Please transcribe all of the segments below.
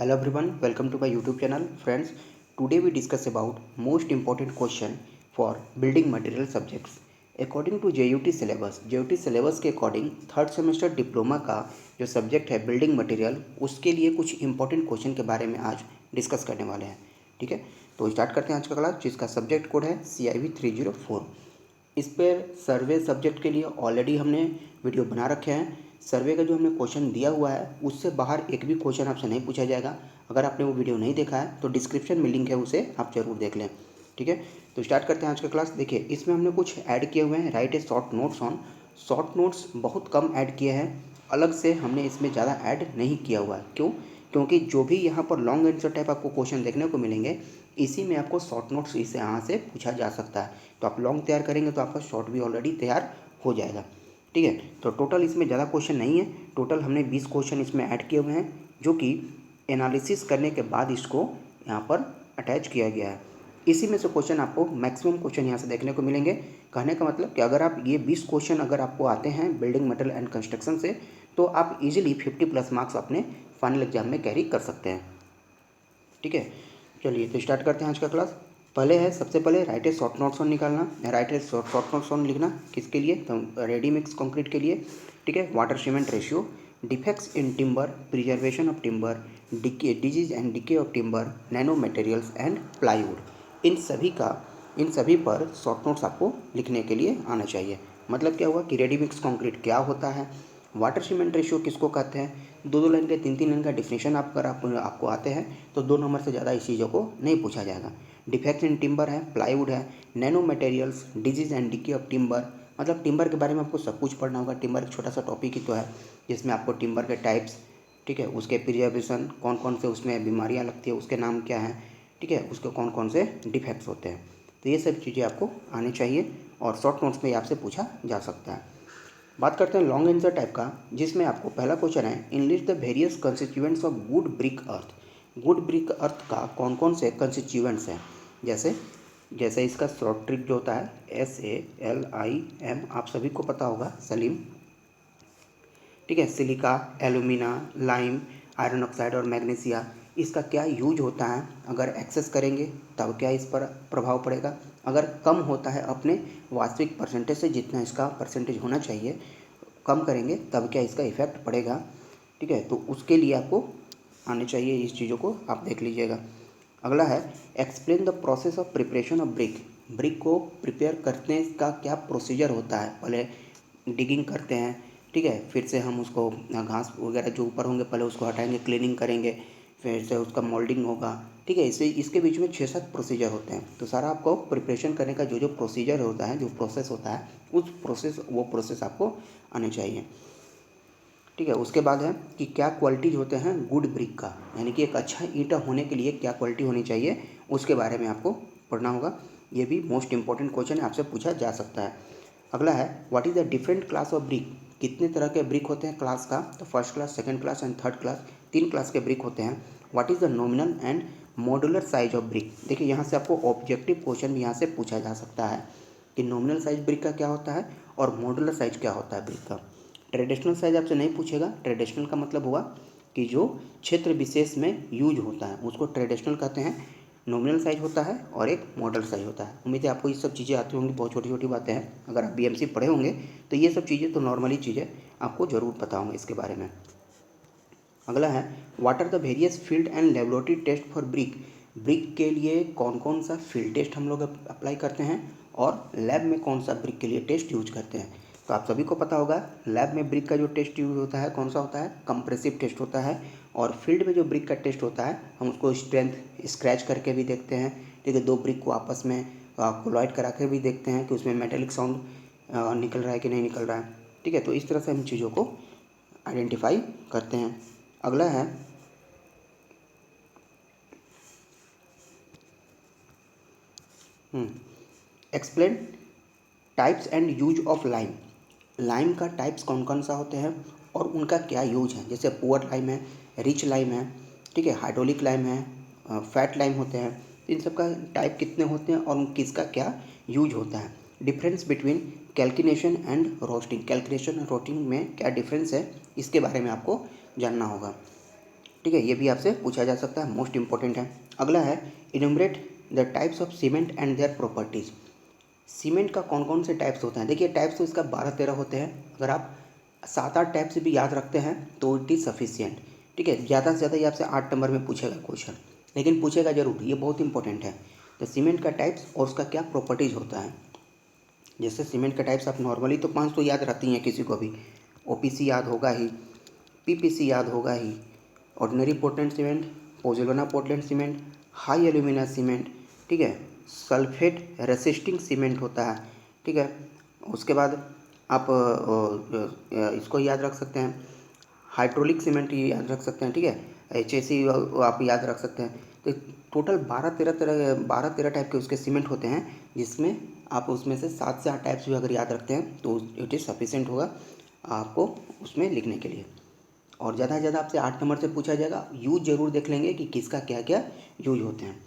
Hello everyone, welcome to my YouTube channel. Friends, today we discuss about most important question for building material subjects. According to JUT syllabus के according third semester diploma का जो subject है building material, उसके लिए कुछ important question के बारे में आज डिस्कस करने वाले हैं। ठीक है, तो स्टार्ट करते हैं आज का क्लास, जिसका सब्जेक्ट कोड है CIV 304। इस पर सर्वे सब्जेक्ट के लिए ऑलरेडी हमने वीडियो बना रखे हैं। सर्वे का जो हमने क्वेश्चन दिया हुआ है उससे बाहर एक भी क्वेश्चन आपसे नहीं पूछा जाएगा। अगर आपने वो वीडियो नहीं देखा है तो डिस्क्रिप्शन में लिंक है, उसे आप ज़रूर देख लें। ठीक है, तो स्टार्ट करते हैं आज का क्लास। देखिए, इसमें हमने कुछ ऐड किए हुए हैं। Right a short notes on. Short notes बहुत कम ऐड किए हैं, अलग से हमने इसमें ज़्यादा ऐड नहीं किया हुआ है। क्यों? क्योंकि जो भी यहाँ पर लॉन्ग आंसर टाइप आपको क्वेश्चन देखने को मिलेंगे, इसी में आपको शॉर्ट नोट्स इसे यहाँ से पूछा जा सकता है। तो आप लॉन्ग तैयार करेंगे तो आपका शॉर्ट भी ऑलरेडी तैयार हो जाएगा। ठीक है, तो टोटल इसमें ज़्यादा क्वेश्चन नहीं है। टोटल हमने 20 क्वेश्चन इसमें ऐड किए हुए हैं, जो कि एनालिसिस करने के बाद इसको यहाँ पर अटैच किया गया है। इसी में से क्वेश्चन आपको मैक्सिमम क्वेश्चन यहाँ से देखने को मिलेंगे। कहने का मतलब कि अगर आप ये 20 क्वेश्चन अगर आपको आते हैं बिल्डिंग मटेरियल एंड कंस्ट्रक्शन से, तो आप इजीली 50+ मार्क्स अपने फाइनल एग्जाम में कैरी कर सकते हैं। ठीक है, चलिए तो स्टार्ट करते हैं आज का क्लास। पहले है, सबसे पहले write a short notes on निकालना। Write a short notes on लिखना किसके लिए? तो रेडी मिक्स कंक्रीट के लिए। ठीक है, water cement ratio, defects in timber, preservation of timber, disease and decay of timber, nano materials and plywood, इन सभी पर शॉर्ट नोट्स आपको लिखने के लिए आना चाहिए। मतलब क्या हुआ कि रेडी मिक्स कंक्रीट क्या होता है, वाटर सीमेंट रेशियो किसको कहते हैं, 2-2 लाइन के 3-3 लाइन का डिफिनेशन आपको आते हैं तो 2 नंबर से ज़्यादा इस चीज़ों को नहीं पूछा जाएगा। डिफेक्ट इन टिम्बर है, प्लाईवुड है, nano materials, disease and decay of timber, मतलब टिम्बर के बारे में आपको सब कुछ पढ़ना होगा। टिम्बर एक छोटा सा टॉपिक ही तो है, जिसमें आपको टिम्बर के टाइप्स, ठीक है, उसके प्रिजर्वेशन, कौन कौन से उसमें बीमारियाँ लगती है, उसके नाम क्या हैं, ठीक है, उसके कौन कौन से डिफेक्ट्स होते हैं, तो ये सब चीज़ें आपको आनी चाहिए और शॉर्ट नोट्स में आपसे पूछा जा सकता है। बात करते हैं लॉन्ग आंसर टाइप का, जिसमें आपको पहला क्वेश्चन है, enlist the various constituents of good brick earth. Good brick earth का कौन कौन से कंस्टिट्यूएंट्स हैं? जैसे जैसे इसका शॉर्ट ट्रिक जो होता है SALIM, आप सभी को पता होगा, सलीम। ठीक है, silica, alumina, lime, iron oxide और मैग्नीशिया, इसका क्या यूज होता है? अगर एक्सेस करेंगे तब क्या इस पर प्रभाव पड़ेगा? अगर कम होता है अपने वास्तविक परसेंटेज से, जितना इसका परसेंटेज होना चाहिए, कम करेंगे तब क्या इसका इफेक्ट पड़ेगा? ठीक है, तो उसके लिए आपको आने चाहिए, इस चीज़ों को आप देख लीजिएगा। अगला है, explain the process of preparation of brick. Brick को प्रिपेयर करने का क्या प्रोसीजर होता है? पहले डिगिंग करते हैं, ठीक है, फिर से हम उसको घास वगैरह जो ऊपर होंगे पहले उसको हटाएंगे, क्लीनिंग करेंगे, फिर से उसका मोल्डिंग होगा। ठीक है, इसके बीच में 6-7 प्रोसीजर होते हैं। तो सारा आपको प्रिपरेशन करने का जो जो प्रोसीजर होता है, जो प्रोसेस होता है, वो प्रोसेस आपको आने चाहिए। ठीक है, उसके बाद है कि क्या क्वालिटीज़ होते हैं गुड ब्रिक का, यानी कि एक अच्छा ईंटा होने के लिए क्या क्वालिटी होनी चाहिए, उसके बारे में आपको पढ़ना होगा। ये भी मोस्ट इंपॉर्टेंट क्वेश्चन है, आपसे पूछा जा सकता है। अगला है, what is the different class of brick. कितने तरह के ब्रिक होते हैं क्लास का? तो first class, second class and third class, 3 class के ब्रिक होते हैं। What is the nominal and modular size of brick. देखिए, यहाँ से आपको ऑब्जेक्टिव क्वेश्चन भी यहाँ से पूछा जा सकता है कि नॉमिनल साइज ब्रिक का क्या होता है और मॉड्यूलर साइज क्या होता है ब्रिक का। ट्रेडिशनल साइज आपसे नहीं पूछेगा। ट्रेडिशनल का मतलब हुआ कि जो क्षेत्र विशेष में यूज होता है उसको ट्रेडिशनल कहते हैं। नॉमिनल साइज होता है और एक मॉडल साइज होता है। उम्मीद है आपको ये सब चीज़ें आती होंगी, बहुत छोटी छोटी बातें हैं। अगर आप BMC पढ़े होंगे तो ये सब चीज़ें तो नॉर्मली चीज़ें आपको ज़रूर पता होंगे इसके बारे में। अगला है, what are the various field and laboratory test for brick. Brick के लिए कौन कौन सा फील्ड टेस्ट हम लोग अप्लाई करते हैं और लैब में कौन सा ब्रिक के लिए टेस्ट यूज करते हैं? तो आप सभी को पता होगा, लैब में ब्रिक का जो टेस्ट यूज होता है कौन सा होता है? कंप्रेसिव टेस्ट होता है। और फील्ड में जो ब्रिक का टेस्ट होता है, हम उसको स्ट्रेंथ स्क्रैच करके भी देखते हैं। ठीक है, 2 ब्रिक को आपस में कोलाइड करा कर भी देखते हैं कि उसमें मेटेलिक साउंड निकल रहा है कि नहीं निकल रहा है। ठीक है, तो इस तरह से हम चीज़ों को आइडेंटिफाई करते हैं। अगला है, explain types and use of lime. Lime का टाइप्स कौन कौन सा होते हैं और उनका क्या यूज है? जैसे पुअर लाइम है, रिच लाइम है, ठीक है, हाइड्रोलिक लाइम है, फैट लाइम होते हैं। इन सब का टाइप कितने होते हैं और किसका क्या यूज होता है? Difference between calcination and roasting. Calcination और रोस्टिंग में क्या डिफरेंस है, इसके बारे में आपको जानना होगा। ठीक है, ये भी आपसे पूछा जा सकता है, मोस्ट इंपॉर्टेंट है। अगला है enumerate the types of cement and their properties. Cement का कौन कौन से टाइप्स होते हैं? देखिए टाइप्स तो इसका 12-13 होते हैं। अगर आप 7-8 टाइप्स भी याद रखते हैं तो इट इज़ सफिशियंट। ठीक है, ज़्यादा से ज़्यादा ये आपसे 8 नंबर में पूछेगा क्वेश्चन, लेकिन पूछेगा जरूर, ये बहुत इंपॉर्टेंट है। तो सीमेंट का टाइप्स और उसका क्या प्रॉपर्टीज़ होता है। जैसे सीमेंट का टाइप्स आप नॉर्मली तो 5 तो याद रहती हैं किसी को भी, ओपीसी याद होगा ही, पीपीसी याद होगा ही, ordinary Portland cement, pozzolana Portland cement, high alumina cement, ठीक है, सल्फेट रेसिस्टिंग सीमेंट होता है। ठीक है, उसके बाद आप इसको याद रख सकते हैं, हाइड्रोलिक सीमेंट ये याद रख सकते हैं। ठीक है, HAC आप याद रख सकते हैं। तो टोटल 12-13 टाइप के उसके सीमेंट होते हैं, जिसमें आप उसमें से 7 से 8 टाइप्स भी अगर याद रखते हैं तो इट इज़ सफिशिएंट होगा आपको उसमें लिखने के लिए। और ज़्यादा से ज़्यादा आपसे 8 नंबर से पूछा जाएगा। यूज ज़रूर देख लेंगे कि किसका क्या क्या यूज होते हैं,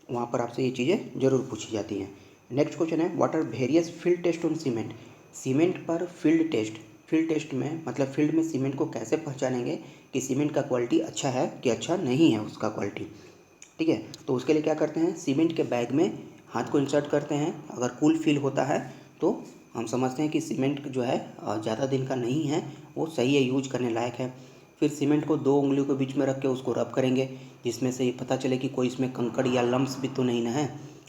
वहाँ पर आपसे ये चीज़ें ज़रूर पूछी जाती हैं। नेक्स्ट क्वेश्चन है what are various field test on cement. Cement पर फील्ड टेस्ट में मतलब फील्ड में सीमेंट को कैसे पहचानेंगे कि सीमेंट का क्वालिटी अच्छा है कि अच्छा नहीं है उसका क्वालिटी। ठीक है, तो उसके लिए क्या करते हैं, सीमेंट के बैग में हाथ को इंसर्ट करते हैं। अगर कूल फील होता है तो हम समझते हैं कि सीमेंट जो है ज़्यादा दिन का नहीं है, वो सही है, यूज करने लायक है। फिर सीमेंट को 2 उंगलियों के बीच में रख के उसको रब करेंगे, जिसमें से ये पता चले कि कोई इसमें कंकड़ या लम्स भी तो नहीं ना है।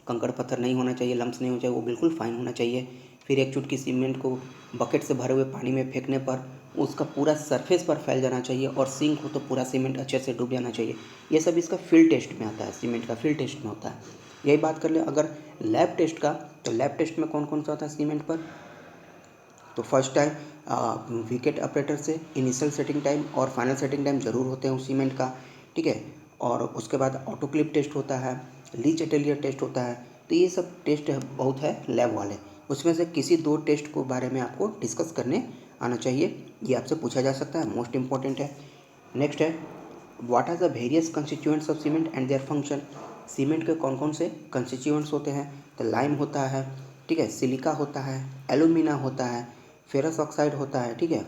कंकड़ पत्थर नहीं होना चाहिए, लम्स नहीं होना चाहिए, वो बिल्कुल फाइन होना चाहिए। फिर एक चुटकी सीमेंट को बकेट से भरे हुए पानी में फेंकने पर उसका पूरा सरफेस पर फैल जाना चाहिए, और सिंक हो तो पूरा सीमेंट अच्छे से डूब जाना चाहिए। ये सब इसका फील्ड टेस्ट में आता है, सीमेंट का फील्ड टेस्ट में होता है। यही बात कर लें अगर लैब टेस्ट का, तो लैब टेस्ट में कौन कौन सा होता है सीमेंट पर। तो फर्स्ट टाइम विकेट ऑपरेटर से इनिशियल सेटिंग टाइम और फाइनल सेटिंग टाइम ज़रूर होते हैं उस सीमेंट का। ठीक है, और उसके बाद ऑटोक्लिप टेस्ट होता है, लीच एटेलियर टेस्ट होता है। तो ये सब टेस्ट बहुत है लैब वाले, उसमें से किसी 2 टेस्ट को बारे में आपको डिस्कस करने आना चाहिए, ये आपसे पूछा जा सकता है, मोस्ट इंपॉर्टेंट है। नेक्स्ट है what are the various constituents of cement and their function. Cement के कौन कौन से कंस्टिट्यूएंट्स होते हैं। तो लाइम होता है, ठीक है, सिलिका होता है, एल्यूमिना होता है, फेरस ऑक्साइड होता है, ठीक है,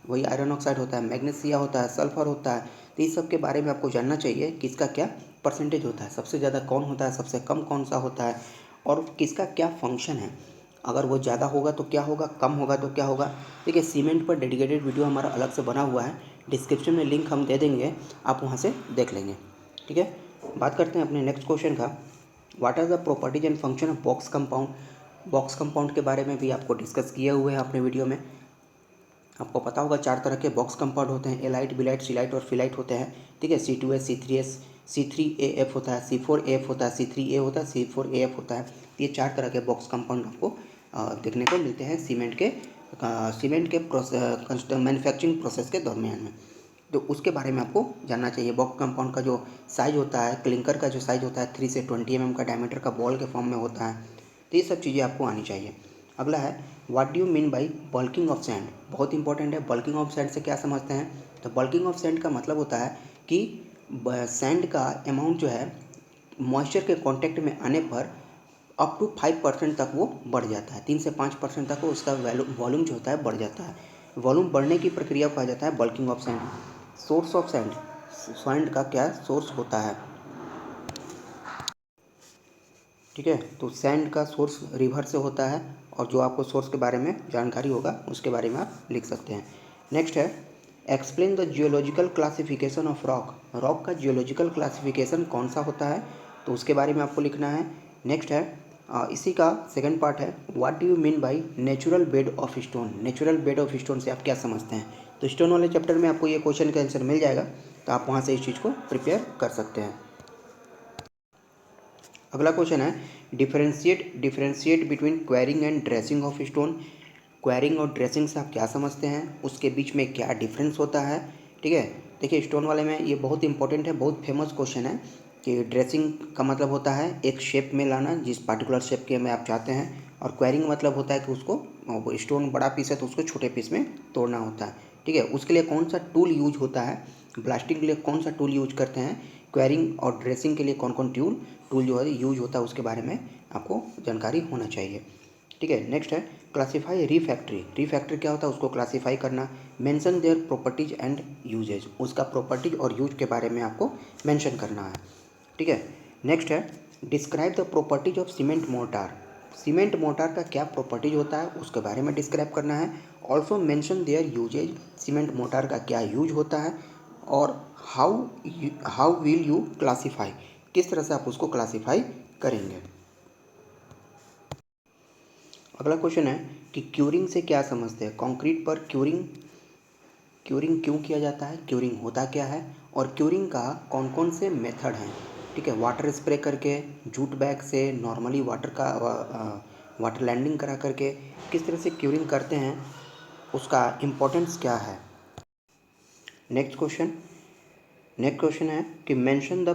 वही आयरन ऑक्साइड होता है, मैग्नीशिया होता है, सल्फर होता है। तो इस सब के बारे में आपको जानना चाहिए कि इसका क्या परसेंटेज होता है, सबसे ज़्यादा कौन होता है, सबसे कम कौन सा होता है, और किसका क्या फंक्शन है। अगर वो ज़्यादा होगा तो क्या होगा, कम होगा तो क्या होगा। ठीक है, सीमेंट पर डेडिकेटेड वीडियो हमारा अलग से बना हुआ है, डिस्क्रिप्शन में लिंक हम दे देंगे, आप वहाँ से देख लेंगे। ठीक है, बात करते हैं अपने नेक्स्ट क्वेश्चन का, what are the properties and function of box compound. Box compound के बारे में भी आपको डिस्कस किए हुए हैं अपने वीडियो में। आपको पता होगा 4 तरह के बॉक्स कंपाउंड होते हैं, एलाइट, बिलाइट, सिलाइट और फिलाइट होते हैं। ठीक है, C2S, C3S, C3AF होता है, C4AF होता है, C3A होता है, C4AF होता है। ये 4 तरह के बॉक्स कंपाउंड आपको देखने को मिलते हैं सीमेंट के मैन्युफैक्चरिंग प्रोसेस के दरमियान में। तो उसके बारे में आपको जानना चाहिए। बॉक्स कंपाउंड का जो साइज़ होता है, क्लिंकर का जो साइज़ होता है 3 से 20 mm का डायमीटर का बॉल के फॉर्म में होता है। तो ये सब चीज़ें आपको आनी चाहिए। अगला है what do you mean by bulking of sand. बहुत इंपॉर्टेंट है, बल्किंग ऑफ सैंड से क्या समझते हैं। तो बल्किंग ऑफ सैंड का मतलब होता है कि सैंड का अमाउंट जो है मॉइस्चर के कांटेक्ट में आने पर अप टू 5% तक वो बढ़ जाता है, 3 से 5% तक वो उसका वॉल्यूम जो होता है बढ़ जाता है। वॉल्यूम बढ़ने की प्रक्रिया को कहा जाता है bulking of sand. Source of sand, sand का क्या सोर्स होता है। ठीक है, तो सैंड का सोर्स रिवर से होता है, और जो आपको सोर्स के बारे में जानकारी होगा उसके बारे में आप लिख सकते हैं। नेक्स्ट है explain the geological classification of rock. Rock का जियोलॉजिकल क्लासिफिकेशन कौन सा होता है, तो उसके बारे में आपको लिखना है। नेक्स्ट है इसी का सेकंड पार्ट है what do you mean by natural bed of stone. Natural bed of stone से आप क्या समझते हैं। तो स्टोन वाले चैप्टर में आपको ये क्वेश्चन का आंसर मिल जाएगा, तो आप वहाँ से इस चीज़ को प्रिपेयर कर सकते हैं। अगला क्वेश्चन है differentiate between quarrying and dressing of stone. Quarrying और ड्रेसिंग से आप क्या समझते हैं, उसके बीच में क्या डिफरेंस होता है। ठीक है, देखिए स्टोन वाले में ये बहुत इंपॉर्टेंट है, बहुत फेमस क्वेश्चन है कि ड्रेसिंग का मतलब होता है एक शेप में लाना जिस पार्टिकुलर शेप के में आप चाहते हैं, और क्वेरिंग मतलब होता है कि उसको स्टोन बड़ा पीस है तो उसको छोटे पीस में तोड़ना होता है। ठीक है, उसके लिए कौन सा टूल यूज होता है, ब्लास्टिंग के लिए कौन सा टूल यूज करते हैं, क्वेरिंग और ड्रेसिंग के लिए कौन कौन टूल जो है यूज होता है, उसके बारे में आपको जानकारी होना चाहिए। ठीक है, नेक्स्ट है क्लासीफाई रिफैक्ट्री। रिफैक्ट्री क्या होता है, उसको क्लासीफाई करना। Mention their properties and uses, उसका प्रॉपर्टीज और यूज के बारे में आपको मेंशन करना है। ठीक है, नेक्स्ट है describe the properties of cement mortar. Cement mortar का क्या प्रॉपर्टीज होता है उसके बारे में डिस्क्राइब करना है। Also mention their uses, cement mortar का क्या यूज होता है, और हाउ विल यू क्लासीफाई, किस तरह से आप उसको क्लासीफाई करेंगे। अगला क्वेश्चन है कि क्यूरिंग से क्या समझते हैं, कंक्रीट पर क्यूरिंग क्यों किया जाता है, क्यूरिंग होता क्या है, और क्यूरिंग का कौन कौन से मेथड हैं। ठीक है, वाटर स्प्रे करके, जूट बैग से, नॉर्मली वाटर लैंडिंग करा करके, किस तरह से क्यूरिंग करते हैं, उसका इम्पोर्टेंस क्या है। नेक्स्ट क्वेश्चन है कि mention the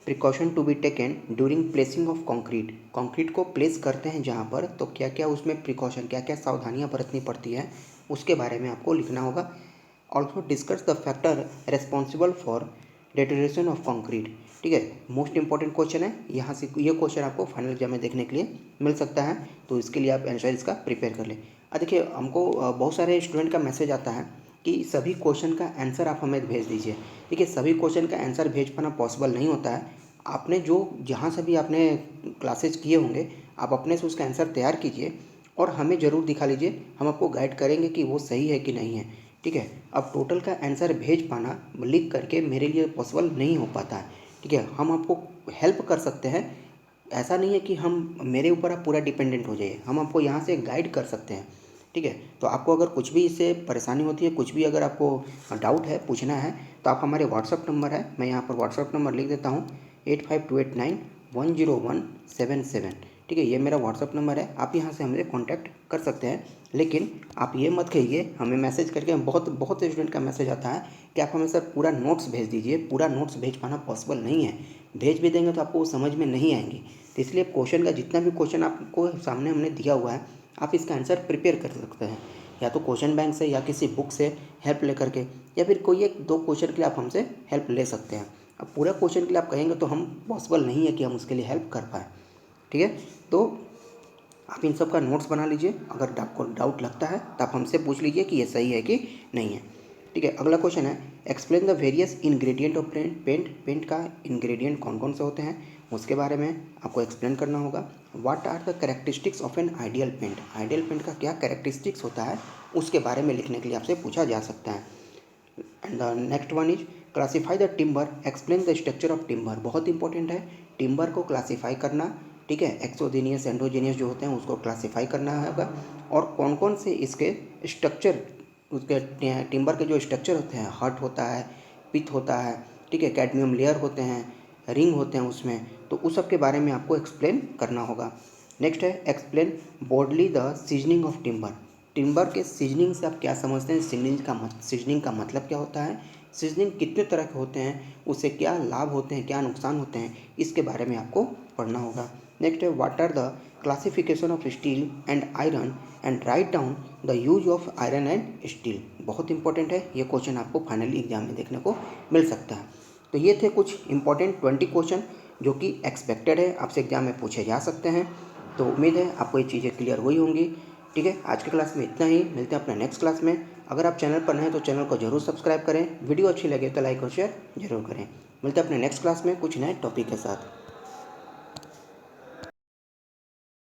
precaution to be taken during placing of concrete को प्लेस करते हैं जहाँ पर, तो क्या क्या उसमें प्रिकॉशन, क्या क्या सावधानियाँ बरतनी पड़ती है, उसके बारे में आपको लिखना होगा। Also discuss the factor responsible for deterioration of concrete. ठीक है, मोस्ट इंपॉर्टेंट क्वेश्चन है, यहाँ से ये क्वेश्चन आपको फाइनल एग्जाम में देखने के लिए मिल सकता है, तो इसके लिए आप आंसर इसका प्रिपेयर कर लें। देखिए, हमको बहुत सारे स्टूडेंट का मैसेज आता है कि सभी क्वेश्चन का आंसर आप हमें भेज दीजिए। देखिए, सभी क्वेश्चन का आंसर भेज पाना पॉसिबल नहीं होता है। आपने जहाँ से भी आपने क्लासेज किए होंगे, आप अपने से उसका आंसर तैयार कीजिए और हमें ज़रूर दिखा लीजिए, हम आपको गाइड करेंगे कि वो सही है कि नहीं है। ठीक है, अब टोटल का आंसर भेज पाना लिख करके मेरे लिए पॉसिबल नहीं हो पाता है। ठीक है, हम आपको हेल्प कर सकते हैं, ऐसा नहीं है कि हम मेरे ऊपर आप पूरा डिपेंडेंट हो जाइए, हम आपको यहाँ से गाइड कर सकते हैं। ठीक है, तो आपको अगर कुछ भी इससे परेशानी होती है, कुछ भी अगर आपको डाउट है, पूछना है, तो आप हमारे व्हाट्सअप नंबर है, मैं यहाँ पर व्हाट्सअप नंबर लिख देता हूँ 8528910177। ठीक है, ये मेरा व्हाट्सअप नंबर है, आप यहाँ से हमसे कांटेक्ट कर सकते हैं। लेकिन आप ये मत कहिए हमें मैसेज करके, बहुत स्टूडेंट का मैसेज आता है कि आप हमें सर पूरा नोट्स भेज दीजिए। पूरा नोट्स भेज पाना पॉसिबल नहीं है, भेज भी देंगे तो आपको समझ में नहीं आएंगी। तो इसलिए क्वेश्चन का जितना भी क्वेश्चन आपको सामने हमने दिया हुआ है, आप इसका आंसर प्रिपेयर कर सकते हैं, या तो क्वेश्चन बैंक से या किसी बुक से हेल्प ले करके, या फिर कोई एक दो क्वेश्चन के लिए आप हमसे हेल्प ले सकते हैं। अब पूरा क्वेश्चन के लिए आप कहेंगे तो हम पॉसिबल नहीं है कि हम उसके लिए हेल्प कर पाएँ। ठीक है, तो आप इन सब का नोट्स बना लीजिए, अगर आपको डाउट लगता है तो आप हमसे पूछ लीजिए कि ये सही है कि नहीं है। ठीक है, अगला क्वेश्चन है explain the various ingredient of paint का इंग्रेडिएंट कौन कौन से होते हैं, उसके बारे में आपको एक्सप्लेन करना होगा। What are the characteristics of an ideal paint का क्या कैरेक्टरिस्टिक्स होता है, उसके बारे में लिखने के लिए आपसे पूछा जा सकता है। And the next one is classify the timber, explain the structure of timber. बहुत इंपॉर्टेंट है टिम्बर को क्लासीफाई करना। ठीक है, एक्सोजीनियस एंडोजीनियस जो होते हैं उसको क्लासीफाई करना होगा, और कौन कौन से इसके स्ट्रक्चर, उसके टिम्बर के जो स्ट्रक्चर होते हैं, हट होता है, पिथ होता है, ठीक है, कैडमियम लेयर होते हैं, रिंग होते हैं उसमें, तो उस सब के बारे में आपको एक्सप्लेन करना होगा। नेक्स्ट है explain boldly the seasoning of timber के सीजनिंग से आप क्या समझते हैं, सीजनिंग का मतलब क्या होता है, सीजनिंग कितने तरह के होते हैं, उससे क्या लाभ होते हैं, क्या नुकसान होते हैं, इसके बारे में आपको पढ़ना होगा। नेक्स्ट है what are the classification of steel and iron and write down the use of iron and steel. बहुत इंपॉर्टेंट है, ये क्वेश्चन आपको फाइनली एग्जाम में देखने को मिल सकता है। तो ये थे कुछ इंपॉर्टेंट 20 क्वेश्चन जो कि एक्सपेक्टेड है आपसे एग्जाम में पूछे जा सकते हैं। तो उम्मीद है आपको ये चीज़ें क्लियर हुई होंगी। ठीक है, आज की क्लास में इतना ही, मिलते हैं अपने नेक्स्ट क्लास में। अगर आप चैनल पर नए हैं तो चैनल को जरूर सब्सक्राइब करें, वीडियो अच्छी लगे तो लाइक और शेयर जरूर करें। मिलते हैं अपने नेक्स्ट क्लास में कुछ नए टॉपिक के साथ।